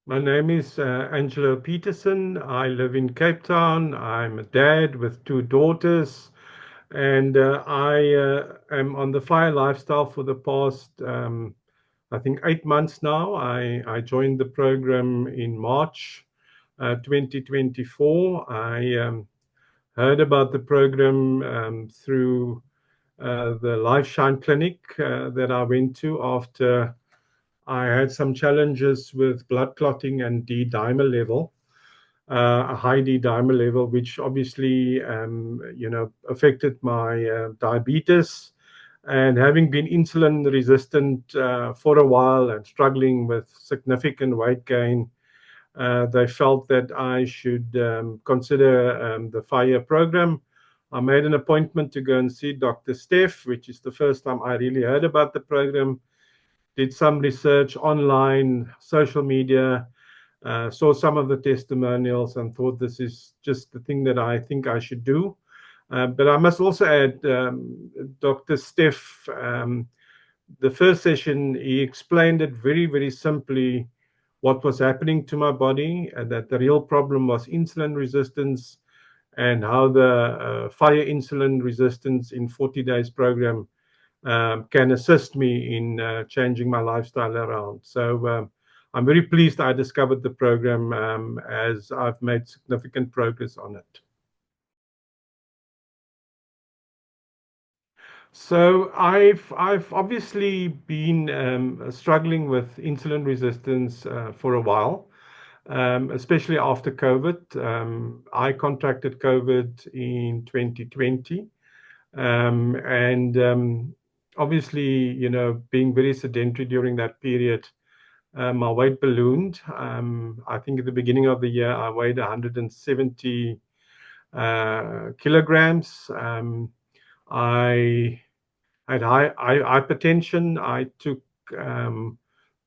My name is Angelo Peterson. I live in Cape Town. I'm a dad with two daughters, and I am on the fire lifestyle for the past, I think, 8 months now. I joined the program in March 2024. I heard about the program through the Life Shine Clinic that I went to after I had some challenges with blood clotting and D-dimer level, a high D-dimer level, which obviously, affected my diabetes. And having been insulin resistant for a while and struggling with significant weight gain, they felt that I should consider the FIRE program. I made an appointment to go and see Dr. Steph, which is the first time I really heard about the program. Did some research online, social media, saw some of the testimonials, and thought this is just the thing that I think I should do. But I must also add, Dr. Steph, the first session, he explained it very, very simply what was happening to my body, and that the real problem was insulin resistance, and how the fire insulin resistance in 40 days program can assist me in changing my lifestyle around. So I'm very pleased I discovered the program as I've made significant progress on it. So I've obviously been struggling with insulin resistance for a while, especially after COVID. I contracted COVID in 2020, and obviously, being very sedentary during that period, my weight ballooned. I think at the beginning of the year, I weighed 170 kilograms. I had hypertension. I took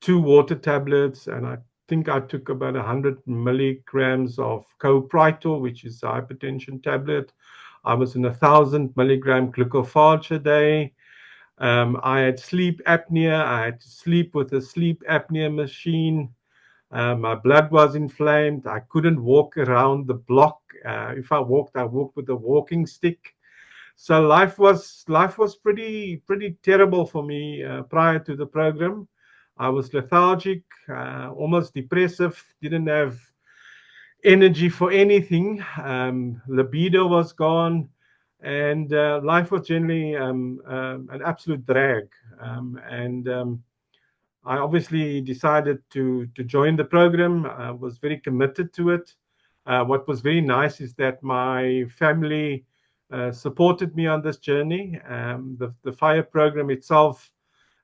two water tablets, and I think I took about 100 milligrams of copritol, which is a hypertension tablet. I was in 1,000 milligram glucophage a day. I had sleep apnea. I had to sleep with a sleep apnea machine. My blood was inflamed. I couldn't walk around the block. If I walked with a walking stick. So life was pretty terrible for me prior to the program. I was lethargic, almost depressive, didn't have energy for anything. Libido was gone, and life was generally an absolute drag. And I obviously decided to join the program. I was very committed to it. What was very nice is that my family supported me on this journey. The fire program itself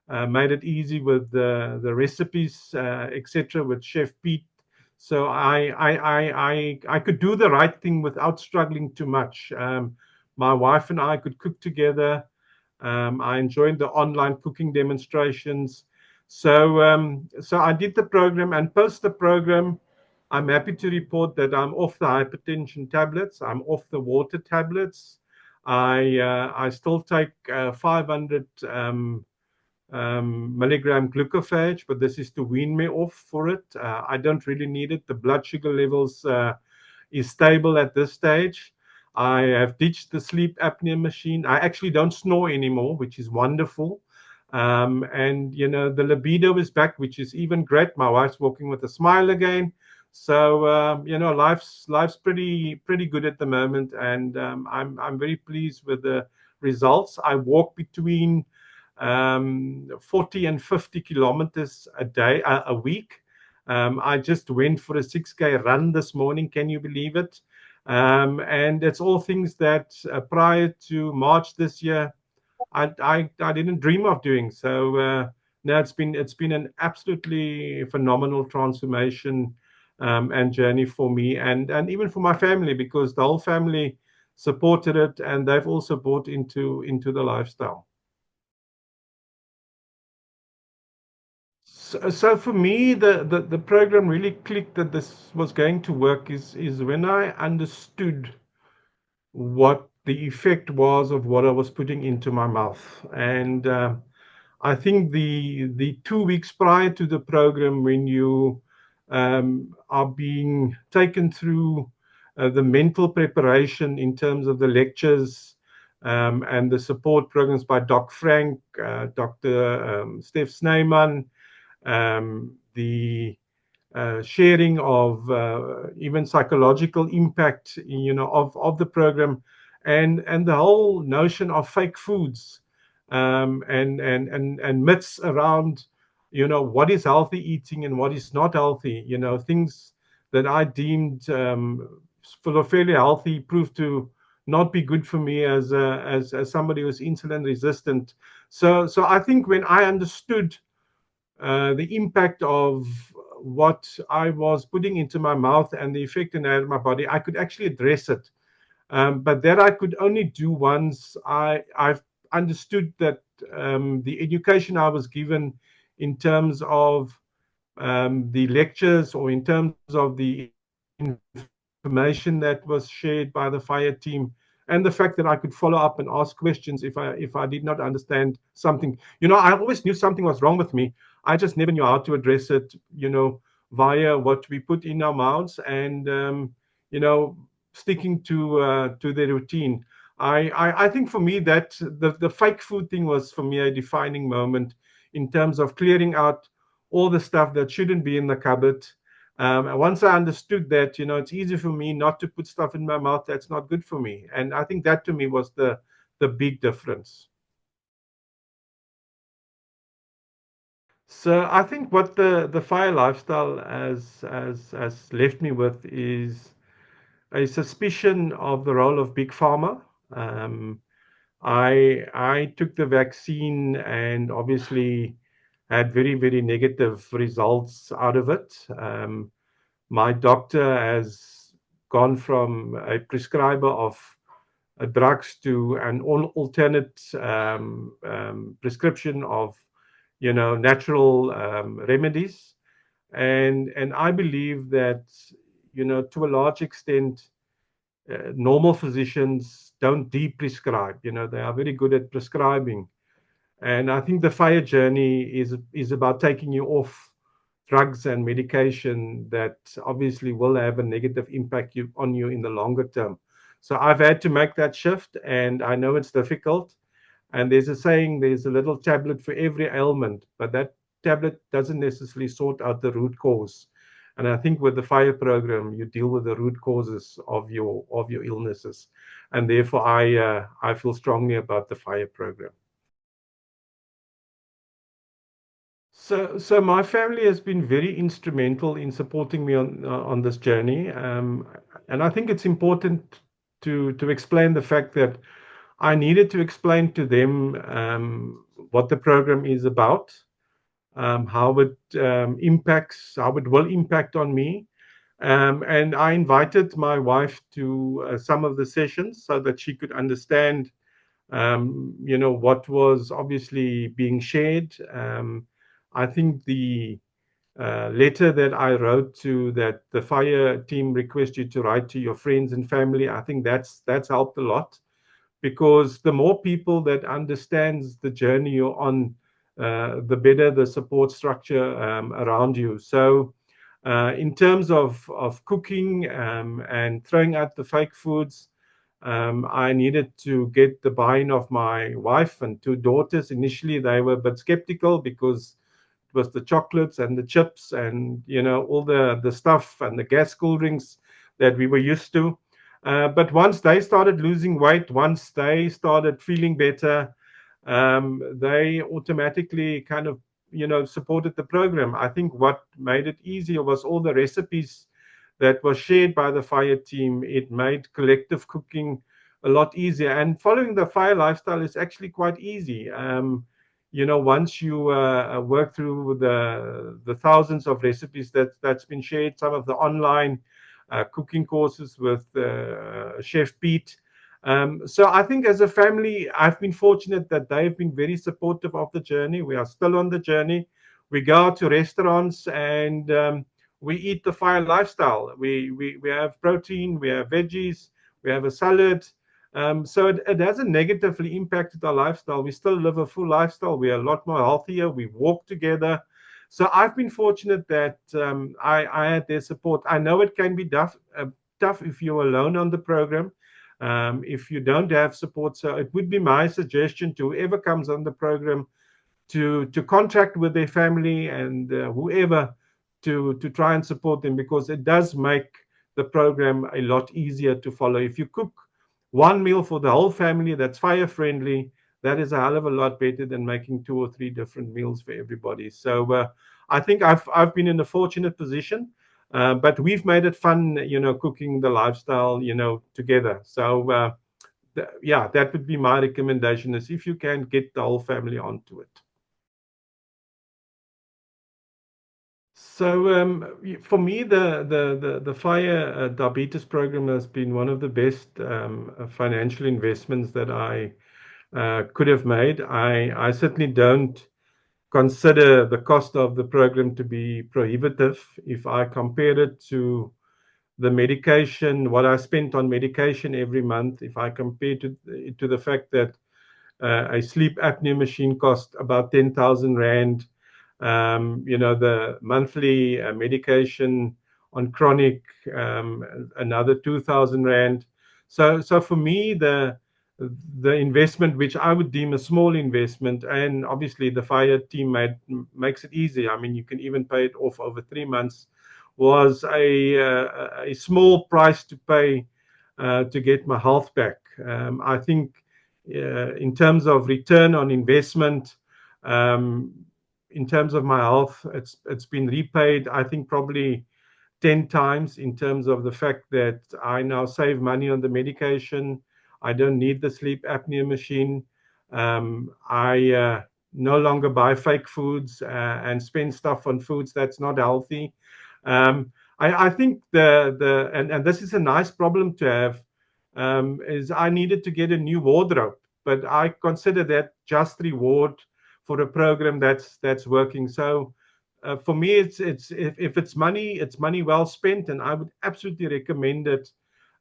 made it easy with the recipes, etc., with Chef Pete. So I could do the right thing without struggling too much. My wife and I could cook together. I enjoyed the online cooking demonstrations. So I did the program, and post the program, I'm happy to report that I'm off the hypertension tablets. I'm off the water tablets. I still take 500 milligram glucophage, but this is to wean me off for it. I don't really need it. The blood sugar levels is stable at this stage. I have ditched the sleep apnea machine. I actually don't snore anymore, which is wonderful. And the libido is back, which is even great. My wife's walking with a smile again. So life's pretty good at the moment, and I'm very pleased with the results. I walk between 40 and 50 kilometers a day, a week. I just went for a 6K run this morning. Can you believe it? And it's all things that prior to March this year, I didn't dream of doing. So now it's been an absolutely phenomenal transformation and journey for me, and even for my family, because the whole family supported it, and they've also bought into the lifestyle. So for me, the program really clicked that this was going to work is when I understood what the effect was of what I was putting into my mouth. And I think the 2 weeks prior to the program, when you are being taken through the mental preparation in terms of the lectures and the support programs by Doc Frank, Dr. Steph Sneyman, the sharing of even psychological impact, of the program, and the whole notion of fake foods, and myths around, what is healthy eating and what is not healthy. Things that I deemed fairly healthy proved to not be good for me as somebody who's insulin resistant. So I think when I understood the impact of what I was putting into my mouth and the effect it had on my body, I could actually address it. But that I could only do once I've understood that the education I was given in terms of the lectures, or in terms of the information that was shared by the fire team, and the fact that I could follow up and ask questions if I did not understand something. I always knew something was wrong with me. I just never knew how to address it, via what we put in our mouths, and you know sticking to the routine. I think for me that the fake food thing was for me a defining moment in terms of clearing out all the stuff that shouldn't be in the cupboard. And once I understood that, it's easy for me not to put stuff in my mouth that's not good for me. And I think that to me was the big difference. So I think what the fire lifestyle has left me with is a suspicion of the role of big pharma. Um, I took the vaccine and obviously had very, very negative results out of it. My doctor has gone from a prescriber of drugs to an alternate prescription of natural remedies, and I believe that to a large extent normal physicians don't de-prescribe. They are very good at prescribing, and I think the fire journey is about taking you off drugs and medication that obviously will have a negative impact on you in the longer term. So I've had to make that shift, and I know it's difficult. And there's a saying, there's a little tablet for every ailment, but that tablet doesn't necessarily sort out the root cause. And I think with the fire program, you deal with the root causes of your illnesses, and therefore I feel strongly about the fire program. So my family has been very instrumental in supporting me on this journey, and I think it's important to explain the fact that I needed to explain to them what the program is about, how it will impact on me, and I invited my wife to some of the sessions so that she could understand what was obviously being shared. I think the letter that I wrote to that the fire team request you to write to your friends and family, I think that's helped a lot, because the more people that understands the journey you're on, the better the support structure around you. So in terms of cooking and throwing out the fake foods, I needed to get the buy-in of my wife and two daughters. Initially, they were a bit skeptical because it was the chocolates and the chips and all the stuff and the gas cool drinks that we were used to. But once they started losing weight, once they started feeling better, they automatically kind of supported the program. I think what made it easier was all the recipes that was shared by the fire team. It made collective cooking a lot easier. And following the fire lifestyle is actually quite easy. Once you work through the thousands of recipes that's been shared, some of the online cooking courses with Chef Pete. So I think as a family, I've been fortunate that they've been very supportive of the journey. We are still on the journey. We go out to restaurants and we eat the fire lifestyle. We have protein, we have veggies, we have a salad. So it hasn't negatively impacted our lifestyle. We still live a full lifestyle. We are a lot more healthier. We walk together. So I've been fortunate that I had their support. I know it can be tough if you're alone on the program, if you don't have support. So it would be my suggestion to whoever comes on the program to contract with their family and whoever to try and support them, because it does make the program a lot easier to follow. If you cook one meal for the whole family that's fire friendly, that is a hell of a lot better than making two or three different meals for everybody. So I think I've been in a fortunate position, but we've made it fun, cooking the lifestyle, together. So yeah, that would be my recommendation: is if you can get the whole family onto it. So for me, the fire diabetes program has been one of the best financial investments that I could have made. I certainly don't consider the cost of the program to be prohibitive. If I compare it to the medication, what I spent on medication every month, if I compare to the fact that a sleep apnea machine cost about 10,000 rand. The monthly medication on chronic, another 2,000 rand. So for me, the investment, which I would deem a small investment, and obviously the fire team makes it easy. I mean, you can even pay it off over 3 months. Was a small price to pay to get my health back. I think in terms of return on investment, um, in terms of my health, it's been repaid, I think, probably 10 times, in terms of the fact that I now save money on the medication. I don't need the sleep apnea machine. I no longer buy fake foods and spend stuff on foods that's not healthy. I think and this is a nice problem to have, is I needed to get a new wardrobe, but I consider that just reward for a program that's working. So for me, it's if it's money well spent, and I would absolutely recommend it.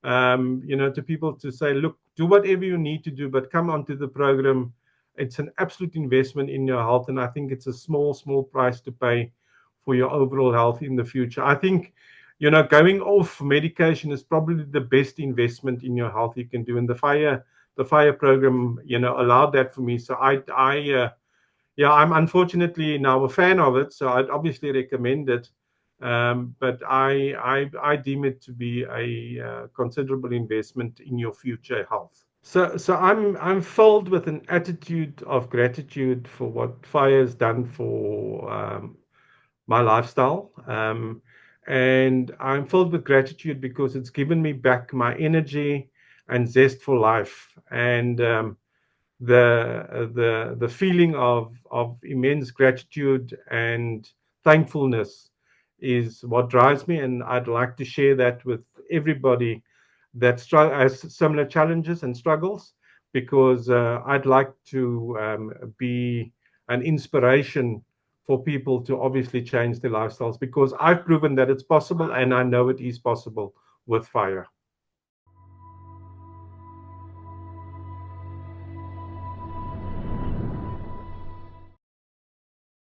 To people, to say, look, do whatever you need to do, but come onto the program. It's an absolute investment in your health, and I think it's a small price to pay for your overall health in the future. I think, going off medication is probably the best investment in your health you can do, and the fire program, allowed that for me. So yeah, I'm unfortunately now a fan of it, so I'd obviously recommend it. But I deem it to be a considerable investment in your future health. So I'm filled with an attitude of gratitude for what fire has done for my lifestyle, and I'm filled with gratitude because it's given me back my energy and zest for life, and the feeling of immense gratitude and thankfulness is what drives me, and I'd like to share that with everybody that has similar challenges and struggles, because I'd like to be an inspiration for people to obviously change their lifestyles, because I've proven that it's possible, and I know it is possible with fire.